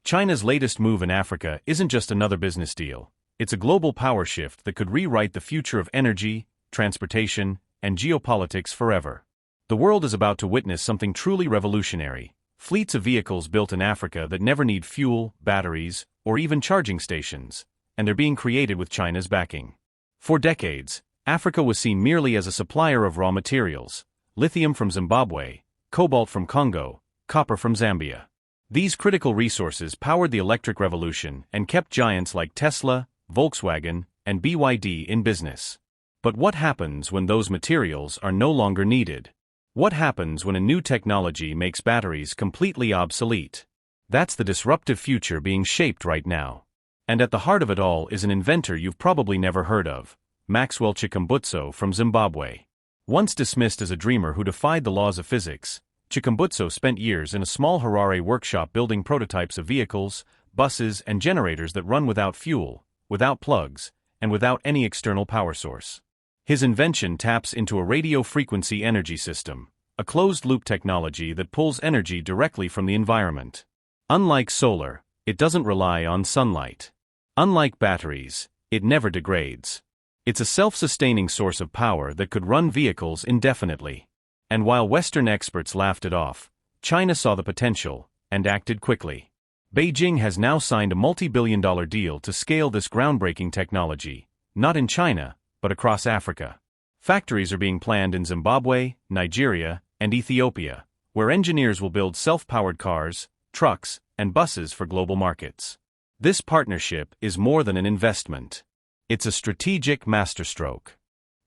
China's latest move in Africa isn't just another business deal. It's a global power shift that could rewrite the future of energy, transportation, and geopolitics forever. The world is about to witness something truly revolutionary. Fleets of vehicles built in Africa that never need fuel, batteries, or even charging stations, and they're being created with China's backing. For decades, Africa was seen merely as a supplier of raw materials: lithium from Zimbabwe, cobalt from Congo, copper from Zambia. These critical resources powered the electric revolution and kept giants like Tesla, Volkswagen, and BYD in business. But what happens when those materials are no longer needed? What happens when a new technology makes batteries completely obsolete? That's the disruptive future being shaped right now. And at the heart of it all is an inventor you've probably never heard of: Maxwell Chikumbutso from Zimbabwe. Once dismissed as a dreamer who defied the laws of physics, Chikumbutso spent years in a small Harare workshop building prototypes of vehicles, buses, and generators that run without fuel, without plugs, and without any external power source. His invention taps into a radio frequency energy system, a closed-loop technology that pulls energy directly from the environment. Unlike solar, it doesn't rely on sunlight. Unlike batteries, it never degrades. It's a self-sustaining source of power that could run vehicles indefinitely. And while Western experts laughed it off, China saw the potential and acted quickly. Beijing has now signed a multi-billion-dollar deal to scale this groundbreaking technology, not in China, but across Africa. Factories are being planned in Zimbabwe, Nigeria, and Ethiopia, where engineers will build self-powered cars, trucks, and buses for global markets. This partnership is more than an investment. It's a strategic masterstroke.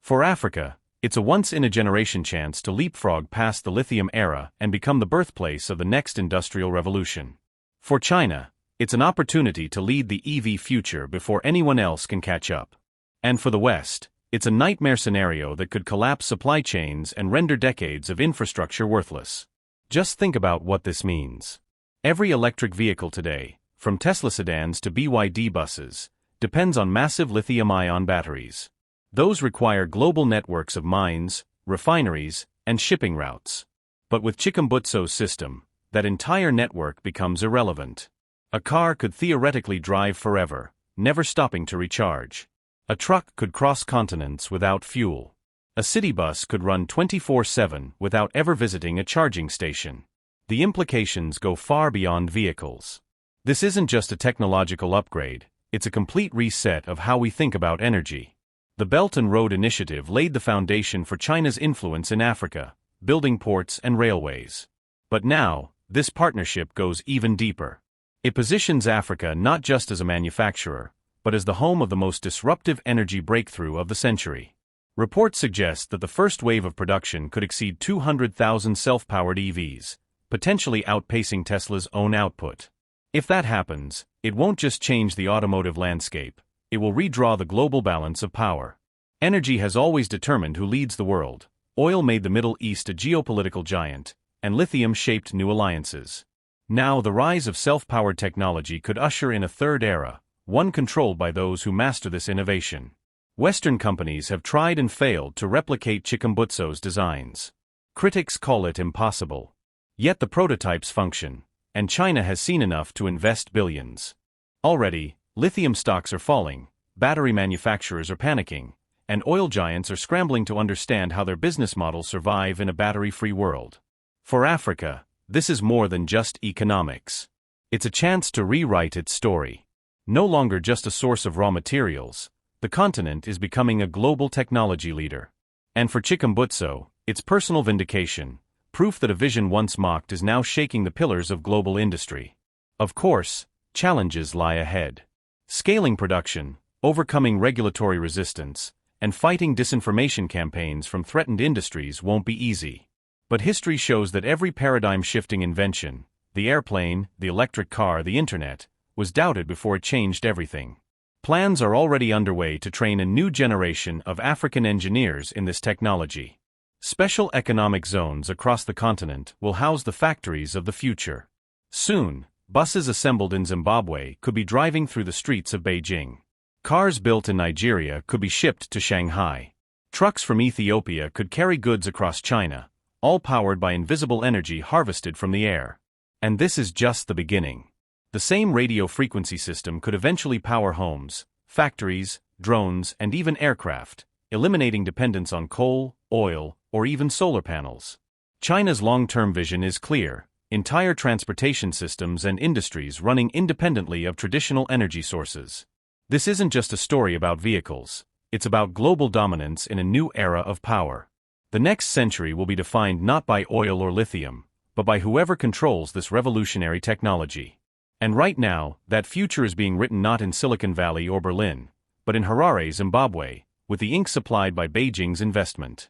For Africa, it's a once-in-a-generation chance to leapfrog past the lithium era and become the birthplace of the next industrial revolution. For China, it's an opportunity to lead the EV future before anyone else can catch up. And for the West, it's a nightmare scenario that could collapse supply chains and render decades of infrastructure worthless. Just think about what this means. Every electric vehicle today, from Tesla sedans to BYD buses, depends on massive lithium-ion batteries. Those require global networks of mines, refineries, and shipping routes. But with Chikumbutso's system, that entire network becomes irrelevant. A car could theoretically drive forever, never stopping to recharge. A truck could cross continents without fuel. A city bus could run 24/7 without ever visiting a charging station. The implications go far beyond vehicles. This isn't just a technological upgrade, it's a complete reset of how we think about energy. The Belt and Road Initiative laid the foundation for China's influence in Africa, building ports and railways. But now, this partnership goes even deeper. It positions Africa not just as a manufacturer, but as the home of the most disruptive energy breakthrough of the century. Reports suggest that the first wave of production could exceed 200,000 self-powered EVs, potentially outpacing Tesla's own output. If that happens, it won't just change the automotive landscape, it will redraw the global balance of power. Energy has always determined who leads the world. Oil made the Middle East a geopolitical giant, and lithium shaped new alliances. Now the rise of self-powered technology could usher in a third era, one controlled by those who master this innovation. Western companies have tried and failed to replicate Chikumbutso's designs. Critics call it impossible. Yet the prototypes function, and China has seen enough to invest billions. Already, lithium stocks are falling, battery manufacturers are panicking, and oil giants are scrambling to understand how their business models survive in a battery-free world. For Africa, this is more than just economics. It's a chance to rewrite its story. No longer just a source of raw materials, the continent is becoming a global technology leader. And for Chikumbutso, it's personal vindication, proof that a vision once mocked is now shaking the pillars of global industry. Of course, challenges lie ahead. Scaling production, overcoming regulatory resistance, and fighting disinformation campaigns from threatened industries won't be easy. But history shows that every paradigm-shifting invention, the airplane, the electric car, the internet, was doubted before it changed everything. Plans are already underway to train a new generation of African engineers in this technology. Special economic zones across the continent will house the factories of the future. Soon, buses assembled in Zimbabwe could be driving through the streets of Beijing. Cars built in Nigeria could be shipped to Shanghai. Trucks from Ethiopia could carry goods across China, all powered by invisible energy harvested from the air. And this is just the beginning. The same radio frequency system could eventually power homes, factories, drones, and even aircraft, eliminating dependence on coal, oil, or even solar panels. China's long-term vision is clear: entire transportation systems and industries running independently of traditional energy sources. This isn't just a story about vehicles, it's about global dominance in a new era of power. The next century will be defined not by oil or lithium, but by whoever controls this revolutionary technology. And right now, that future is being written not in Silicon Valley or Berlin, but in Harare, Zimbabwe, with the ink supplied by Beijing's investment.